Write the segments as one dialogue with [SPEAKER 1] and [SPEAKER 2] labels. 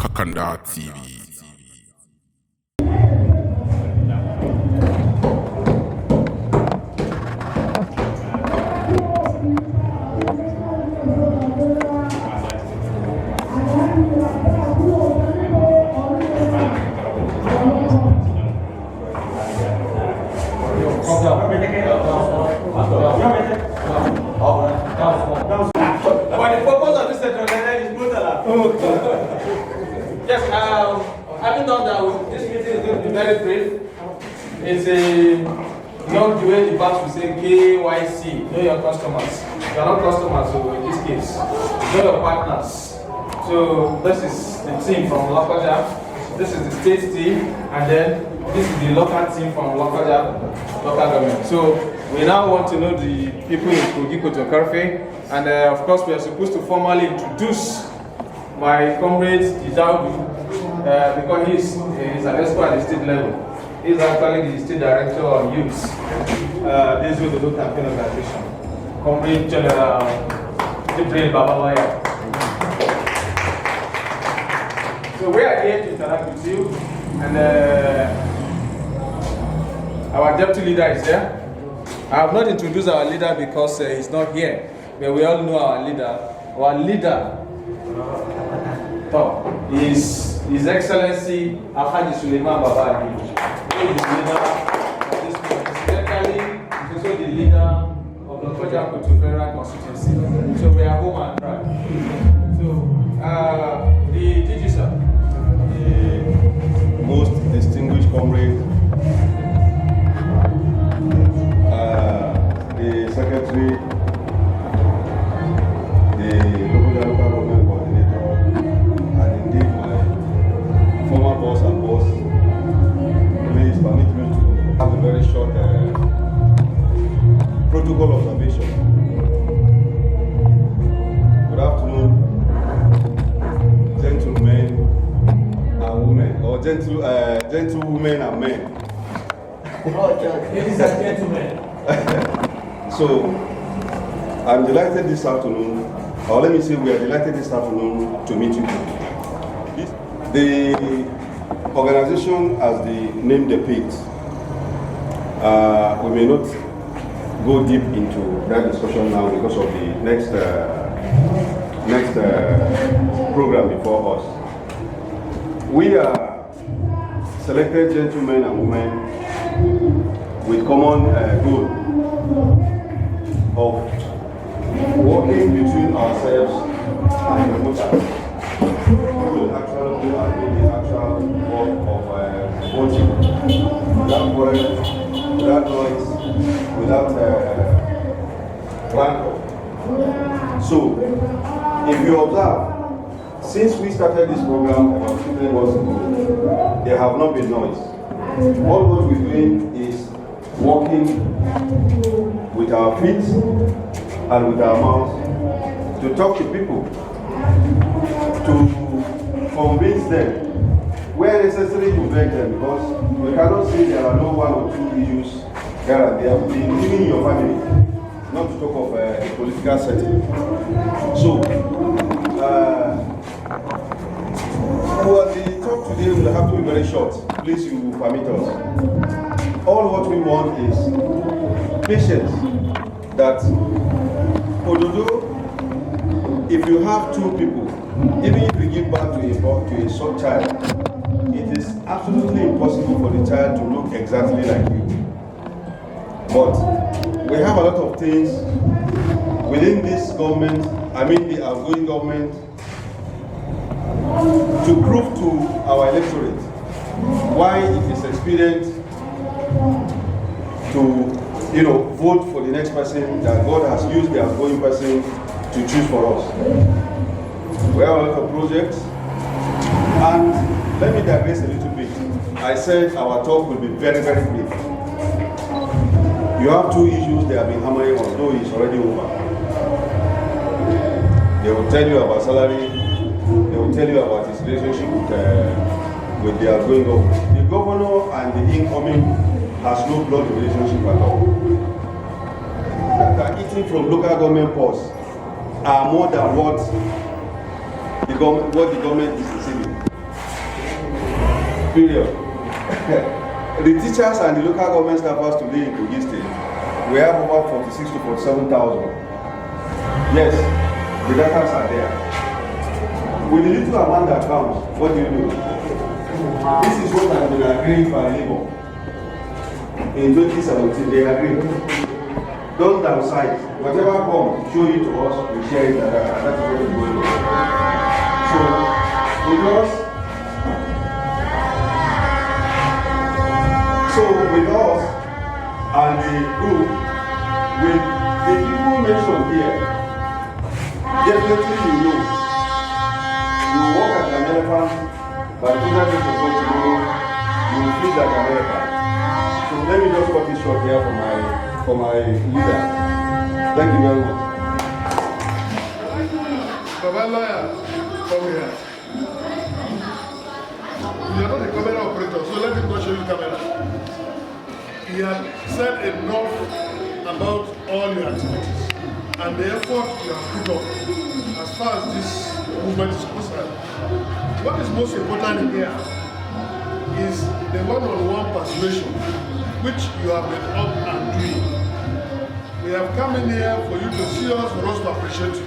[SPEAKER 1] Hakanda TV.
[SPEAKER 2] Yes, having done that, this meeting is going to be very brief. It's not the way the banks will say KYC, know your customers. You are not customers, so in this case, know your partners. So this is the team from Lokoja, this is the state team, and then this is the local team from Lokoja, local government. So we now want to know the people in Kogi, Koton-karfe, and of course we are supposed to formally introduce my comrade DOCO, because he's an expert at the state level. He's actually the state director of youth. This is the Ododo campaign organization. Comrade General Jibril Babalaya. So we are here to interact with you, and our deputy leader is here. I have not introduced our leader because he's not here, but we all know our leader. Our leader is His Excellency Alhaji Suleiman Baba. He is the leader of this country. He's also the leader of the Kogi Federal Constituency. So we are home and proud. So the DG sir,
[SPEAKER 3] the most distinguished comrade, the secretary, the local government coordinator, and indeed my former boss and boss, please permit me to have a very short protocol observation. Good afternoon, gentlemen and women, or gentlewomen and men.
[SPEAKER 2] ladies and gentlemen.
[SPEAKER 3] So, I'm delighted this afternoon, or let me say we are delighted this afternoon to meet you. The organization, as the name depicts, we may not go deep into that discussion now because of the next program before us. We are selected gentlemen and women with common goal of working between ourselves and the voters to actually do the actual work of voting without quarrel, without noise, without rancor. So, if you observe, since we started this program about 3 months ago, there have not been noise. All what we're doing is working with our feet and with our mouths to talk to people, to convince them, where necessary to beg them, because we cannot say there are no 1 or 2 issues here and there, including your family, not to talk of a political setting. So, the talk today will have to be very short. Please, you will permit us. All what we want is patience. That Ododo, if you have 2 people, even if you give birth to a short child, it is absolutely impossible for the child to look exactly like you. But we have a lot of things within this government, I mean the outgoing government, to prove to our electorate why it is expedient to vote for the next person that God has used the outgoing person to choose for us. We have a lot of projects, and let me digress a little bit. I said our talk will be very, very brief. You have 2 issues they have been hammering on, though it's already over. They will tell you about salary, they will tell you about his relationship with the outgoing government. The governor and the incoming has no blood relationship at all. That are eating from local government purse are more than what the government is receiving. Period. The teachers and the local government staffers today in Kogi State, we have over 46 to 47,000. Yes, the data are there. With the little amount that comes, what do? This is what has been agreed by Labour. In 2017, they agreed. Don't downsize. Whatever comes, show it to us, we share it, and that's what is going on. So, with us and the group, with the people mentioned here, definitely you know. You walk like an elephant, but you don't get to go tomorrow, you will feel like an elephant. So let me just cut this short here for my leader. Thank you very much.
[SPEAKER 1] Baba lawyer, come here. You are not a camera operator, so let me go show you camera. He has said enough about all your activities and the effort you have put up as far as this movement is concerned. What is most important here is the one-on-one persuasion which you have been up and doing. We have come in here for you to see us, for us to appreciate you.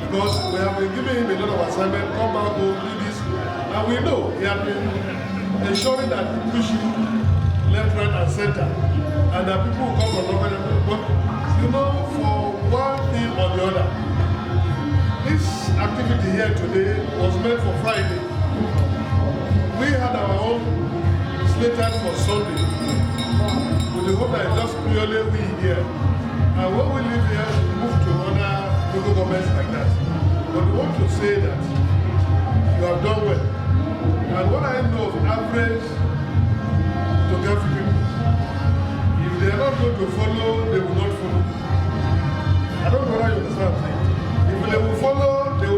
[SPEAKER 1] Because we have been giving him a lot of assignment, come back, go, do this, and we know he has been ensuring that we push you left, right, and center, and that people will come from local. But you know, for one thing or the other, this activity here today was meant for Friday. We had our own slated for Sunday, with the hope that it's just purely we here. And when we leave here, we move to other local governments like that. But we want to say that you have done well. And what I know of average Koton-karfe people, if they are not going to follow, they will not follow. I don't know whether you understand what I'm saying. If they will follow you.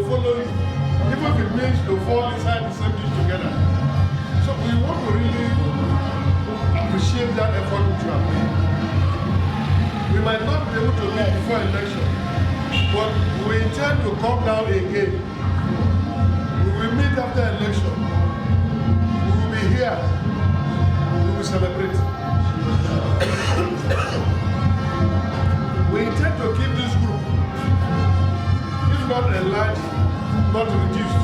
[SPEAKER 1] Even if it means to fall inside the same dish together. So we want to really appreciate that effort which you have made. We might not be able to meet before election, but we intend to come down again. We will meet after election. We will be here. We will celebrate. We intend to keep this group, if not enlarged, not reduced.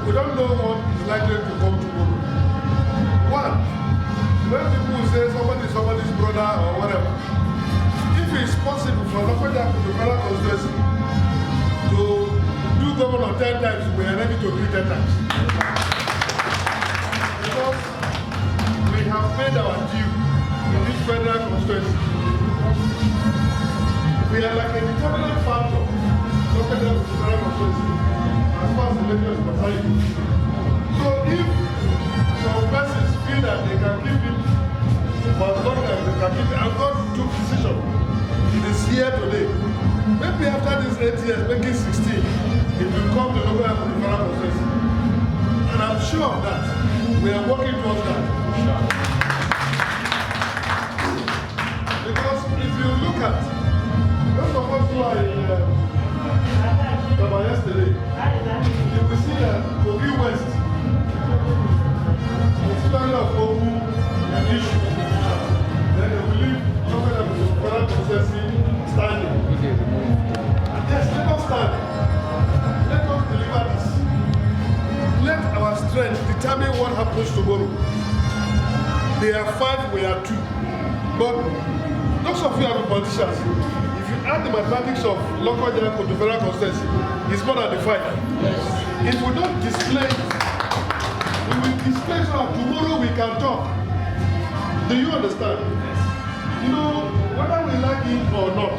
[SPEAKER 1] We don't know what is likely to come tomorrow. One, when people say somebody's brother or whatever, if it's possible for local to develop constituency to do governor 10 times, we are ready to do 10 times. Because we have paid our due in this federal constituency. We are like a determinant factor local to federal constituency as far as the election is concerned. So if some persons feel that they can keep it, but God they can keep it, and God took decision. It is here today. Maybe after these 8 years, making 16, it will come to local and federal constituency. And I'm sure of that. We are working towards that. Because if you look at most of us who are in Kaba yesterday, you will see that Kogi West, especially of Kogi and issue, then they will leave local and federal constituency standing. Yes, let us stand. Let us deliver this. Let our strength determine what happens tomorrow. They are 5, we are 2. But those of you are the politicians. If you add the mathematics of local to federal constituency, it's more than the 5. Yes. If we don't display it, we will display so that tomorrow we can talk. Do you understand? Yes. You know, whether we like it or not,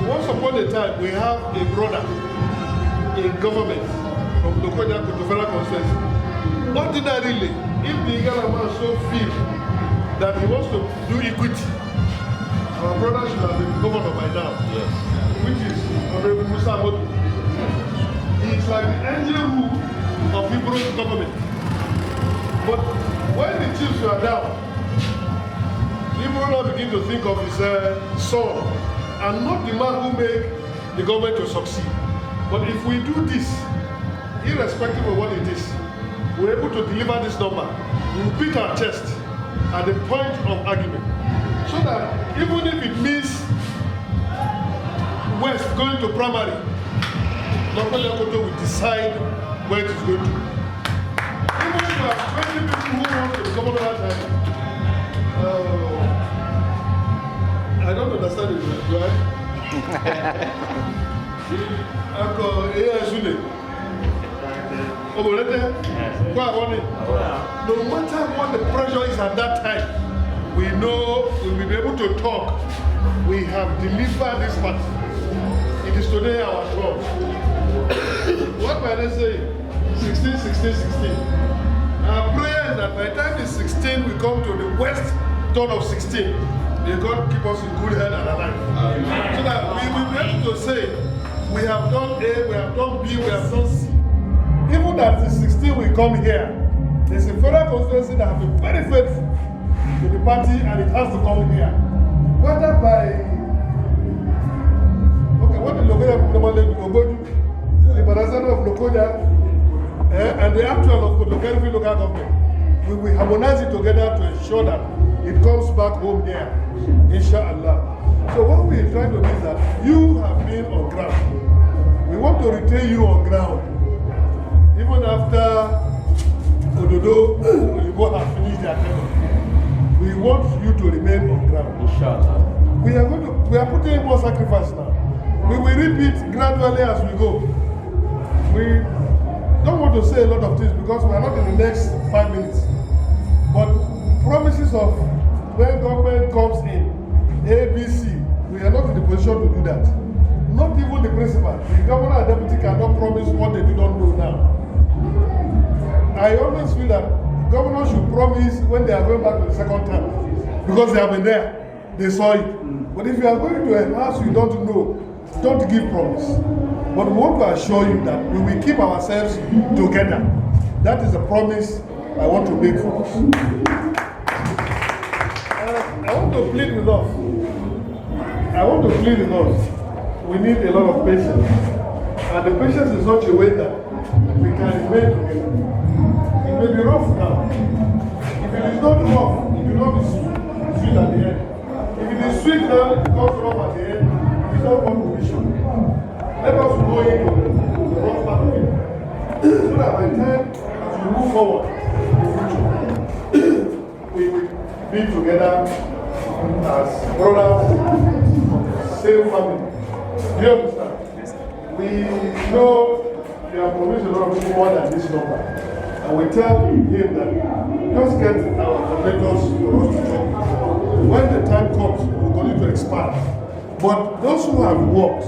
[SPEAKER 1] once upon a time we have a brother in government from local to federal constituency. Ordinarily, if the Igala so feel that he wants to do equity, our brother should have been governor by now. Yes. Which is Honorable Musa Modu. He is like the engine room of Hebrew government. But when the chiefs were down, people now begin to think of his son and not the man who make the government to succeed. But if we do this, irrespective of what it is, we're able to deliver this number. We'll beat our chest at the point of argument. So that even if it means West going to primary, Local Koto will decide where it is going to. Even if you have 20 people who want to become another time, I don't understand it, do I? No matter what the pressure is at that time, we know we will be able to talk. We have delivered this part. It is today our job. What might I say? 16, 16, 16. Our prayer is that by the time it's 16, we come to the west turn of 16. May God keep us in good health and alive. So that we will be able to say, we have done A, we have done B, we have done C. Even at the 16 we come here, there's a federal constituency that has been very faithful to the party and it has to come here. Whether by, okay, what the Lokoja, the Barazana of Lokoja, and the actual of Koton-karfe local government, we will harmonize it together to ensure that it comes back home here, inshallah. So what we're trying to do is that you have been on ground. We want to retain you on ground. Even after Ododo, Oyibo have finished their tenure, we want you to remain on ground.
[SPEAKER 2] Inshallah.
[SPEAKER 1] We are putting in more sacrifice now. We will repeat gradually as we go. We don't want to say a lot of things because we are not in the next 5 minutes. But promises of when government comes in, A, B, C, we are not in the position to do that. Not even the principal. The governor and deputy cannot promise what they do not know now. I always feel that governors should promise when they are going back to the second term because they have been there, they saw it. But if you are going to a house you don't know, don't give promise. But we want to assure you that we will keep ourselves together. That is a promise I want to make for us. I want to plead with us. We need a lot of patience. And the patience is such a way that we can remain together. It may be rough now. If it is not rough, it will not be sweet at the end. If it is sweet now, it becomes rough at the end. It is not one condition. Let us go into the rough part of it. So that by the time, as we move forward in the future, we will be together as brothers, same family. Do you understand? We know you have promised a lot of people more than this number. And we tell him that just get our coordinators for us to talk. When the time comes, we're going to expand. But those who have worked,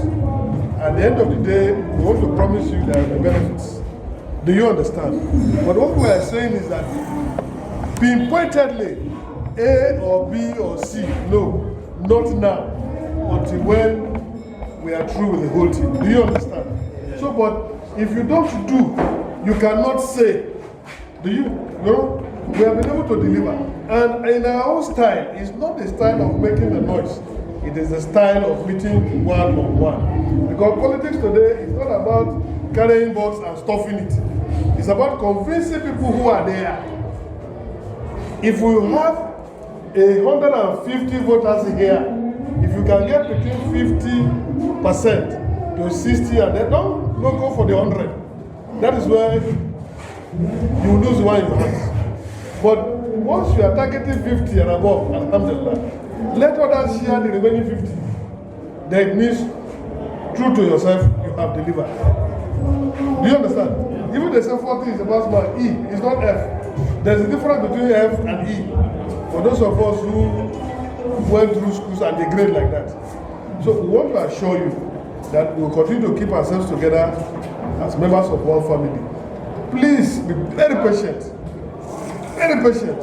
[SPEAKER 1] at the end of the day, we want to promise you there are the benefits. Do you understand? But what we are saying is that pinpointedly, A or B or C, no, not now, until when we are through with the whole team. Do you understand? So, but if you don't do, you cannot say. Do you? No? We have been able to deliver. And in our own style, it's not the style of making the noise. It is the style of meeting one-on-one. Because politics today is not about carrying box and stuffing it. It's about convincing people who are there. If we have 150 voters here, if you can get between 50% to 60 and then don't go for the 100. That is where you lose one in your hands. But once you are targeting 50 and above, alhamdulillah, let others share the remaining 50. That means, true to yourself, you have delivered. Do you understand? Even the say 40 is about smart E, it's not F. There's a difference between F and E. For those of us who went through schools and they grade like that. So we want to assure you that we will continue to keep ourselves together as members of one family. Please be very patient. Very patient.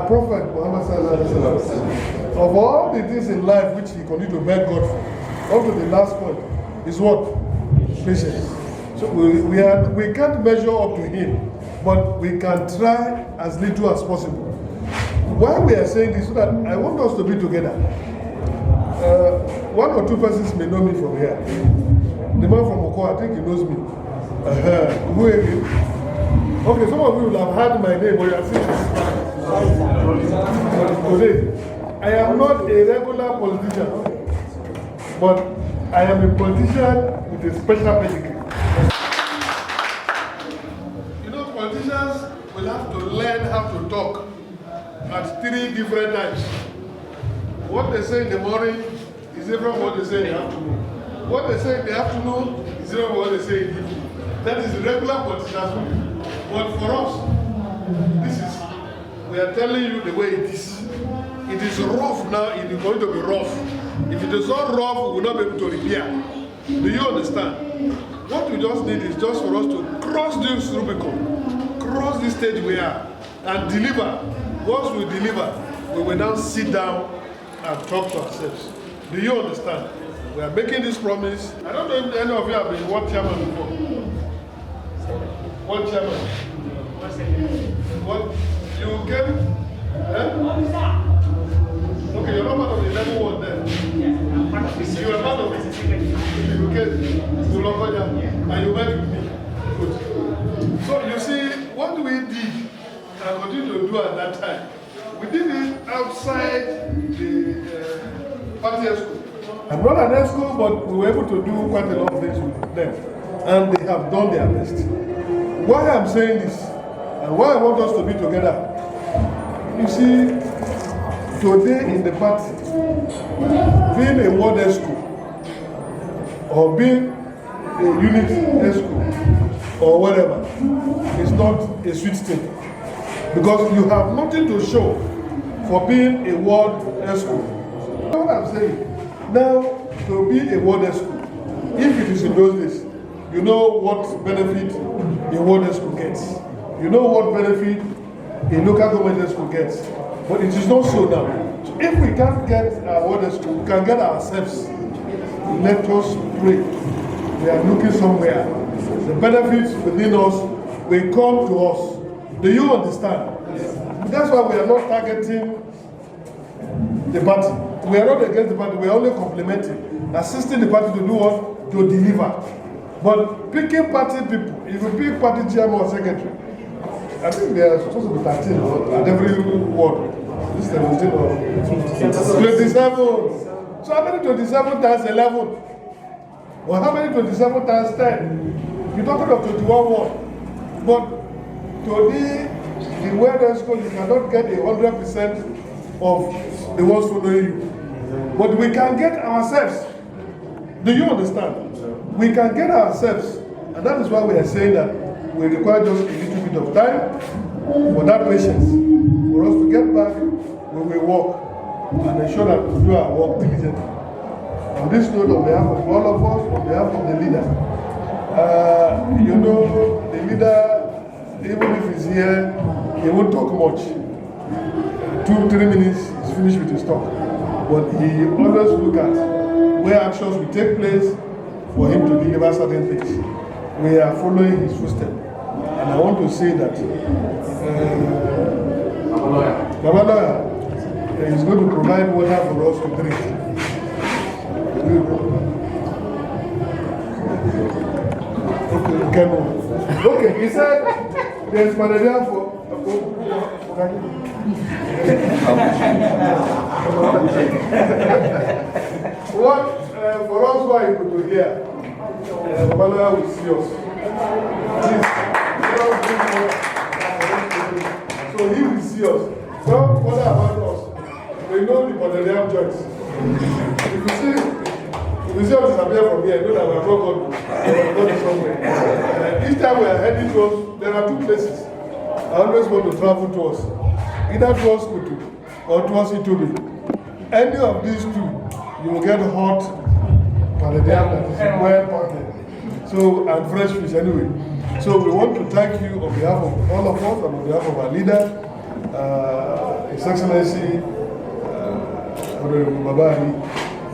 [SPEAKER 1] Prophet Muhammad Sallallahu Alaihi Wasallam, of all the things in life which he continued to beg God for, up to the last point, is what? Patience. So we can't measure up to him, but we can try as little as possible. Why we are saying this, so that I want us to be together. One or two persons may know me from here. The man from Oko, I think he knows me. Who again? Okay, some of you will have heard my name, but you are seeing today. I am not a regular politician, but I am a politician with a special pedigree. You know, politicians will have to learn how to talk at 3 different times. What they say in the morning is different from what they say in the afternoon. What they say in the afternoon is different from what they say in the evening. That is the regular politicians. But for us, we are telling you the way it is. It is rough now, it is going to be rough. If it is not rough, we will not be able to repair. Do you understand? What we just need is just for us to cross this Rubicon, cross this stage we are, and deliver. Once we deliver, we will now sit down and talk to ourselves. Do you understand? We are making this promise. I don't know if any of you have been one chairman before. One chairman. What? You came? Okay, you're not part of the 11 ward then. You were part of it. You came to Lokoja and you met with me. Good. So you see, what we did and continue to do at that time, we did it outside the party school. I'm not an school, but we were able to do quite a lot of things with them. And they have done their best. Why I'm saying this, and why I want us to be together, you see, today in the party, being a ward school, or being a unit school, or whatever, is not a sweet thing. Because you have nothing to show for being a ward school. You know what I'm saying? Now, to be a ward school, if it is in those days, you know what benefit a ward school gets. You know what benefit a local government school gets. But it is not so now. So if we can't get our ward school, we can get ourselves. Let us pray. We are looking somewhere. The benefits within us will come to us. Do you understand? That's why we are not targeting the party. We are not against the party, we are only complementing, assisting the party to do what? To deliver. But picking party people, if you pick party chairman or secretary, I think they are supposed to be 13 at every ward. This is 17 or 27. So how many 27 times 11? Or how many 27 times 10? You're talking of 21 ward. But today, the word school, you cannot get 100% of the ones following you. But we can get ourselves. Do you understand? We can get ourselves. And that is why we are saying that we require just a little bit of time for that patience. For us to get back, we will work and ensure that we do our work diligently. On this note, on behalf of all of us, on behalf of the leader, you know, the leader, even if he's here, he won't talk much. 2-3 minutes, he's finished with his talk. But he always look at where actions will take place for him to deliver certain things. We are following his footsteps. And I want to say that Baba Lawyer is going to provide water for us to drink. Okay, he said there's malaria for what for us who are able to hear, Baba will see us. So he will see us. Don't bother about us. We know the malaria joints. If you see us disappear from here, know that we are not going somewhere. Each time we are heading to us, there are 2 places I always want to travel to us. Either towards Kutu or towards Itubi. Any of these 2, you will get hot malaria that is well packed. So, and fresh fish anyway. So we want to thank you on behalf of all of us and on behalf of our leader, His Excellency Babani,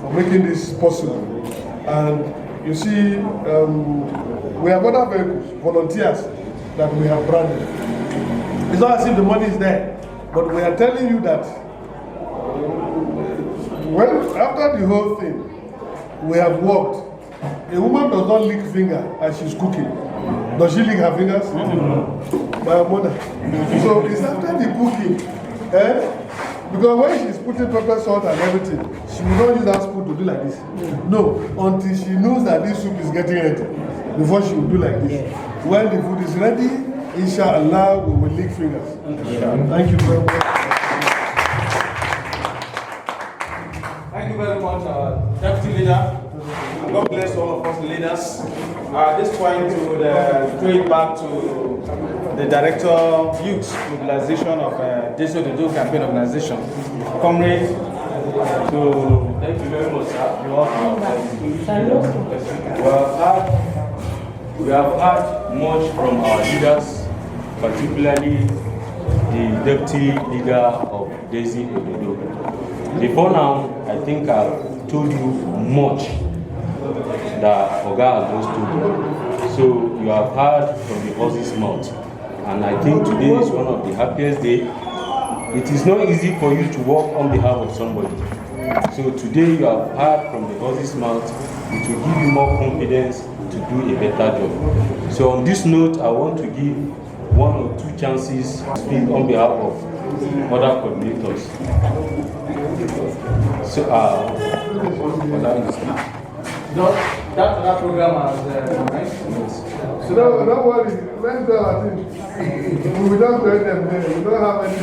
[SPEAKER 1] for making this possible. And you see, we have other vehicles, volunteers that we have branded. It's not as if the money is there, but we are telling you that after the whole thing, we have worked A woman does not lick finger as she's cooking. Does she lick her fingers? My mother. So it's after the cooking. Because when she's putting pepper, salt, and everything, she will not use that spoon to do like this. No, until she knows that this soup is getting ready, before she will do like this. When the food is ready, inshallah, we will lick fingers. Thank you very much.
[SPEAKER 2] Thank you very much, Deputy Leader. God bless all of us leaders. At this point, we would throw it back to the Director of Youth Mobilization of this Ododo Campaign Organization. Comrade, thank you very much, sir. You are
[SPEAKER 4] we have heard much from our leaders, particularly the Deputy Leader of Daisy Ododo. Before now, I think I've told you much that Oga has just told you. So you have heard from the horse's mouth. And I think today is one of the happiest days. It is not easy for you to work on behalf of somebody. So today you have heard from the horse's mouth. It will give you more confidence to do a better job. So on this note, I want to give 1 or 2 chances to speak on behalf of other coordinators. So,
[SPEAKER 2] that program has
[SPEAKER 1] So don't worry, let's go at it. We don't go them there. We don't have any.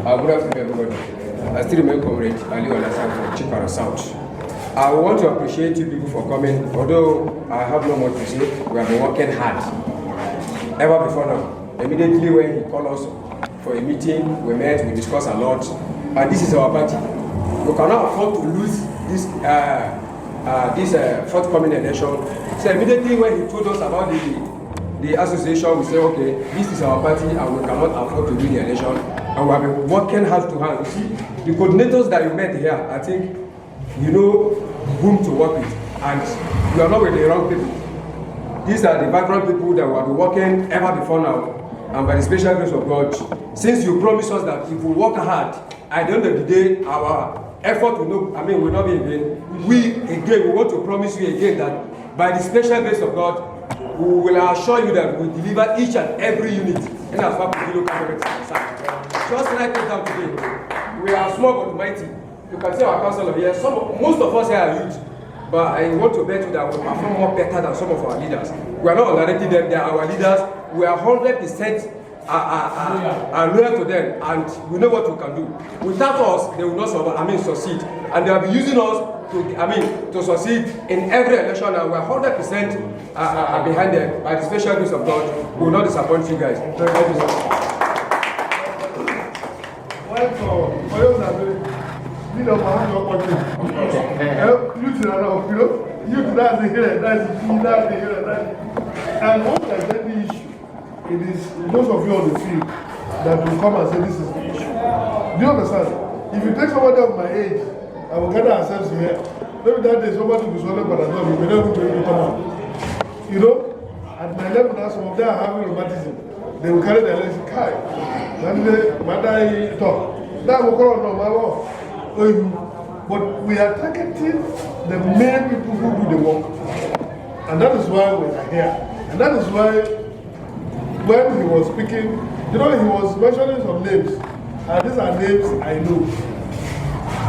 [SPEAKER 5] Good afternoon, everybody. I still remain comrade Ali Olasan from Chipara South. I want to appreciate you people for coming. Although I have no more to say, we have been working hard. Ever before now. Immediately when he called us for a meeting, we met, we discussed a lot. And this is our party. We cannot afford to lose this forthcoming election. So immediately when he told us about the association, we said, okay, this is our party and we cannot afford to win the election. And we have been working hand to hand. You see, the coordinators that you met here, I think you know whom to work with. And you are not with the wrong people. These are the vibrant people that we have been working ever before now. And by the special grace of God, since you promised us that if we work hard, at the end of the day, our effort will not be in vain. We want to promise you again that by the special grace of God, we will assure you that we deliver each and every unit in our local government. Just like it down today, we are small but mighty. You can see our council here. Most of us here are youth, but I want to bet you that we perform more better than some of our leaders. We are not underrating them; they are our leaders. We are 100% loyal to them, and we know what we can do. Without us, they will not succeed, and they will be using us to succeed in every election, and we are 100% behind them. By the special grace of God, we will not disappoint you guys. Thank you, sir.
[SPEAKER 1] And what is the issue? It is those of you on the field that will come and say this is the issue. Do you understand? If you take somebody of my age and we gather ourselves here, maybe that day somebody will be swallowed by the dog, we may not be able to come out. You know? At my level now, some of them are having rheumatism. They will carry their legs in car. Then they talk. That will call on my law. But we are targeting the main people who do the work. And that is why we are here. And that is why when he was speaking, you know, he was mentioning some names. And these are names I know.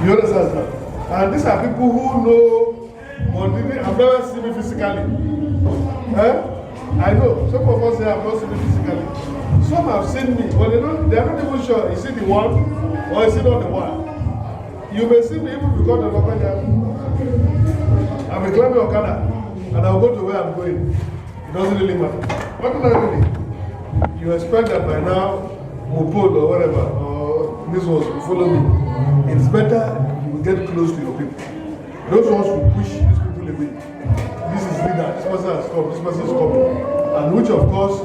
[SPEAKER 1] You understand that? And these are people who know, but I've never seen me physically. I know. Some of us here have not seen me physically. Some have seen me, but they are not even sure. Is it the one or is it not the one? You may see me even because the local I'm a climbing Okada and I'll go to where I'm going. It doesn't really matter. What do I really? You expect that by now, Mopod or whatever, or this ones will follow me. It's better you will get close to your people. Those ones will push these people away. This is leader, this person has come, this person is coming. And which of course,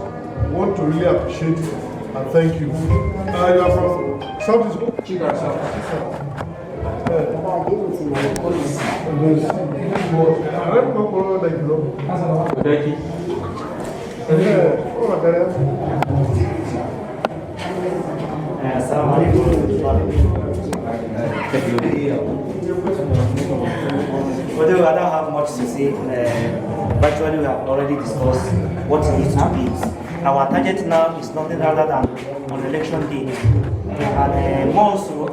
[SPEAKER 1] we want to really appreciate and thank you. You are from South East?
[SPEAKER 5] Chipara South.
[SPEAKER 4] Thank you.
[SPEAKER 1] there.
[SPEAKER 6] Although I don't have much to say, virtually we have already discussed what it needs to be. Our target now is nothing other than on election day. And more so,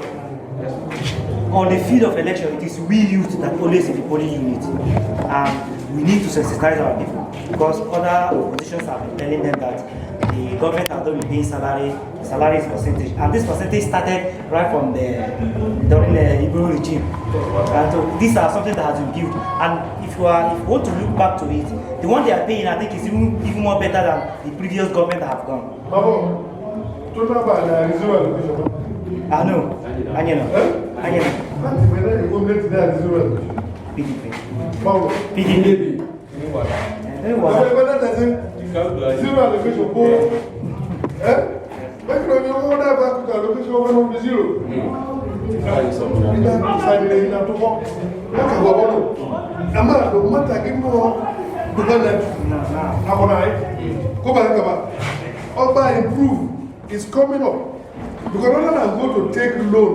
[SPEAKER 6] on the field of election, it is we youth that always in the polling unit. And we need to sensitize our people because other oppositions have been telling them that the government has not been paying salary is percentage. And this percentage started right from during the Igbo regime. And so these are something that has been built. And if you want to look back to it, the one they are paying, I think, is even more better than the previous government that have gone. I know. PDP.
[SPEAKER 1] Improve is coming up. Because rather than go to take loan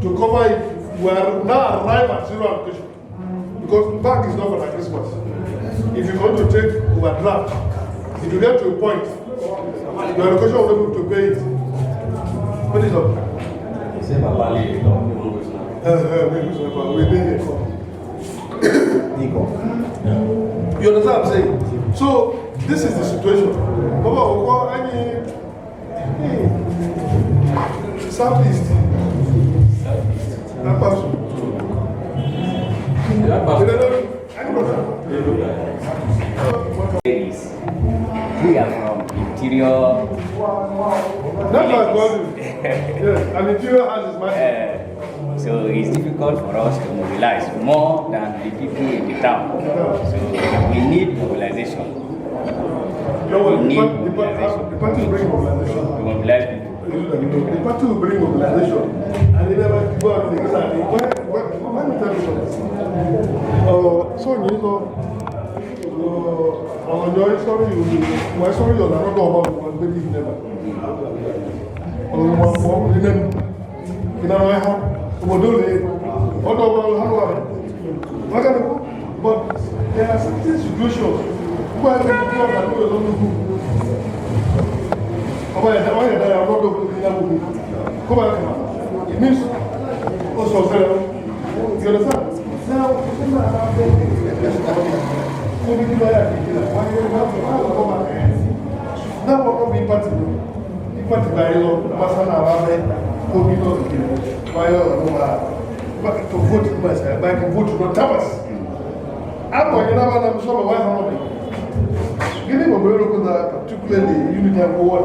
[SPEAKER 1] to cover it, we are now arrive at zero allocation. Because bank is not for like Christmas. If you want to take overdraft, if you get to a point, your allocation will be able to pay it. What is up? You understand what I'm saying? So, this is the situation. Southeast.
[SPEAKER 7] We are from interior.
[SPEAKER 1] That's what I call you. Yes, and interior has its market.
[SPEAKER 7] So it's difficult for us to mobilize more than the people in the town. So we need mobilization.
[SPEAKER 1] The party will bring mobilization.
[SPEAKER 7] To mobilize people.
[SPEAKER 1] The party will bring mobilization. And they never go out and say, let me tell you something. So, you know, on your story, my story is another about one baby never. But there are certain situations where the people that know don't do. It means also, you understand? Now, what we party by law, to vote myself, but I can vote to Thomas. I'm going to have some of my giving a very local, particularly unity of war.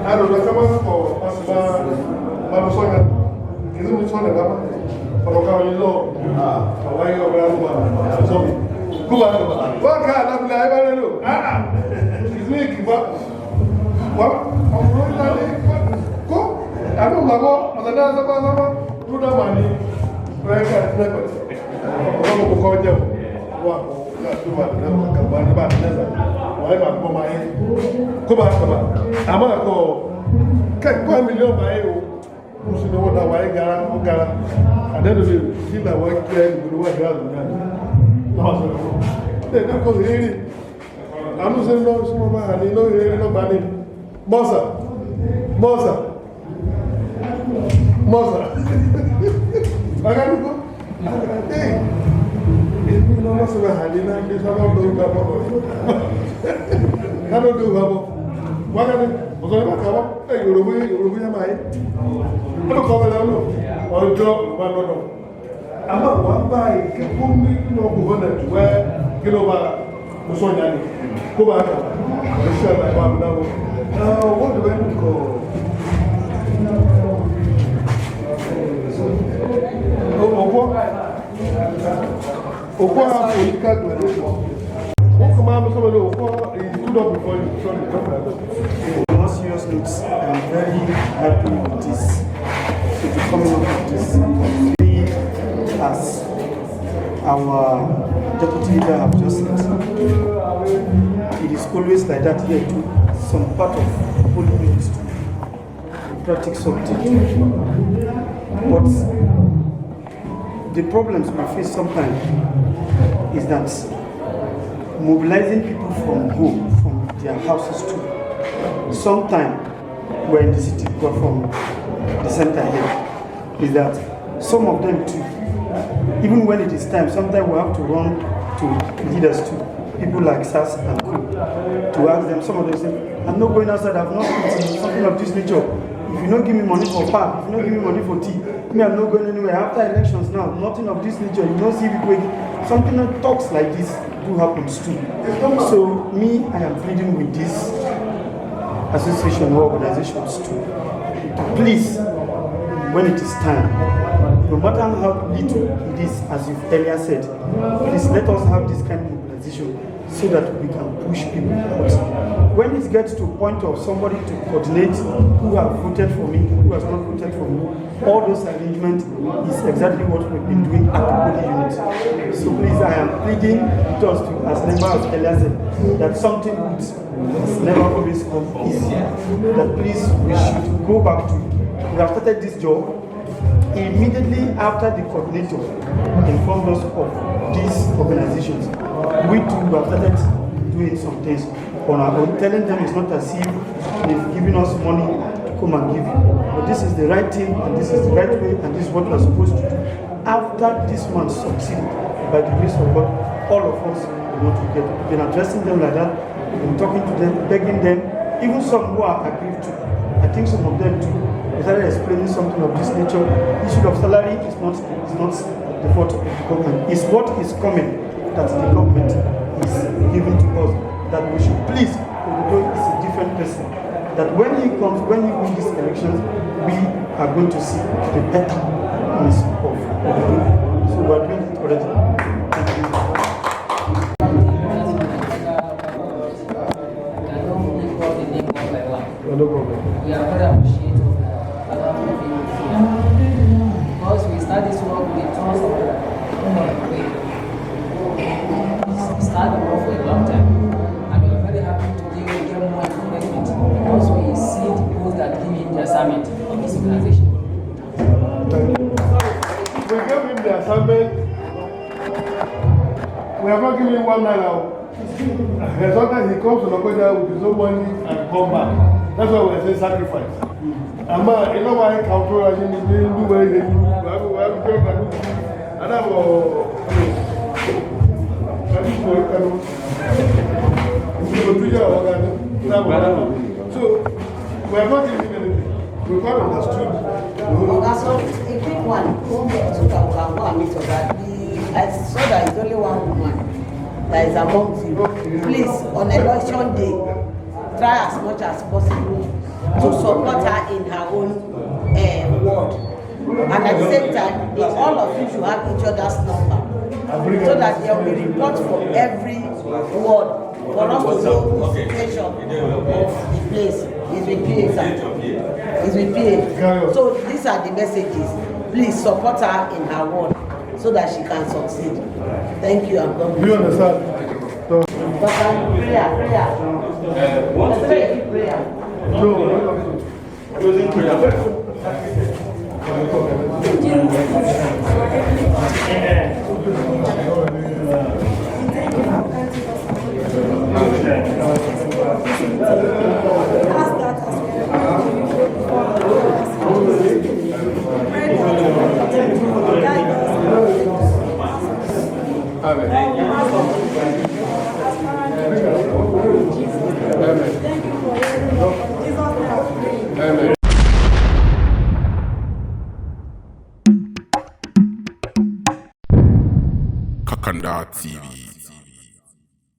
[SPEAKER 1] I don't know for Pastor isn't it one about Hawaii law? Hawaii or something. Who are you? What kind of life I don't know? He's making what? I'm going go. I don't know. On the other put the money. Where can I never? I'm going to go. What? Come back. I'm going to go. Can't go a million by you. Who's in the water? Why gara? And then you feel like what care with what you have done. They don't go really. I'm not saying no, some of my you know, you know, money. Mosa. I got to go. Hey. You know, what's the hand in that? This is not doing that. I don't do that. What are you? Hey, you're away, I don't call it out. Or job, one. I'm not one by Kapumi, no, where you know, Musoniani. Go back. I'm sure my mom now. What do I call? Political graduation. What command somebody stood up before you? Sorry,
[SPEAKER 8] on serious notes, I'm very happy with this, to be coming up with this. We, our deputy leader have just said, it is always like that here too. Some part of holy needs to practice something. But the problems we face sometimes is that mobilizing people from home, from their houses too. Sometimes we're in the city, but from the center here, is that some of them too, even when it is time, sometimes we have to run to leaders too, people like SAS and Co, to ask them. Some of them say, I'm not going outside, I've not eaten, something of this nature. If you don't give me money for park, if you don't give me money for tea, me, I'm not going anywhere. After elections now, nothing of this nature. You don't see people, something that talks like this do happens too. So me, I am pleading with this association or organizations too. Please, when it is time, no matter how little it is, as you've earlier said, please let us have this kind of mobilization so that we can push people out. When it gets to a point of somebody to coordinate who have voted for me, who has not voted for me, all those arrangements is exactly what we've been doing at the body unit. So please, I am pleading just to, as Nemba has earlier said, that something which has never always come easy, that please we should go back to. We have started this job. Immediately after the coordinator informed us of these organizations, we too have started doing some things on our own, telling them it's not as if they've given us money to come and give you. But this is the right thing, and this is the right way, and this is what we're supposed to do. After this man succeeded, by the grace of God, all of us will not forget. We've been addressing them like that, we've been talking to them, begging them, even some who are aggrieved to. I think some of them too. We started explaining something of this nature. Issue of salary is not the fault of the government. It's what is coming that the government is giving to us. That we should please, Ododo is a different person. That when he comes, when he wins these elections, we are going to see the betterness of Ododo. So we are doing it already. Thank you. No problem.
[SPEAKER 9] We are very appreciative of because we start this work with the trust of we start the work for a long time, and we are very happy today we get more encouragement because we see the people that give in the assignment of this organization.
[SPEAKER 1] We gave him the assignment. We have not given him 1 naira. Sometimes he comes to Lokoja with his own money and come back. That's why we say sacrifice. You know why I come to us in the way they do. So, we have not given anything. We quite understood.
[SPEAKER 10] So, a quick one. I saw that it's only one woman that is among you. Please, on election day, try as much as possible to support her in her own ward. And at the same time, all of you should have each other's number so that there will be reports for every ward for us to know the situation of the place. It's with PA, sir. It's with PA. So these are the messages. Please support her in her ward so that she can succeed. Thank you and God bless.
[SPEAKER 1] Do you understand?
[SPEAKER 10] Prayer. Prayer.
[SPEAKER 1] No. Closing prayer. Amen. Amen.
[SPEAKER 11] Koton-karfe TV.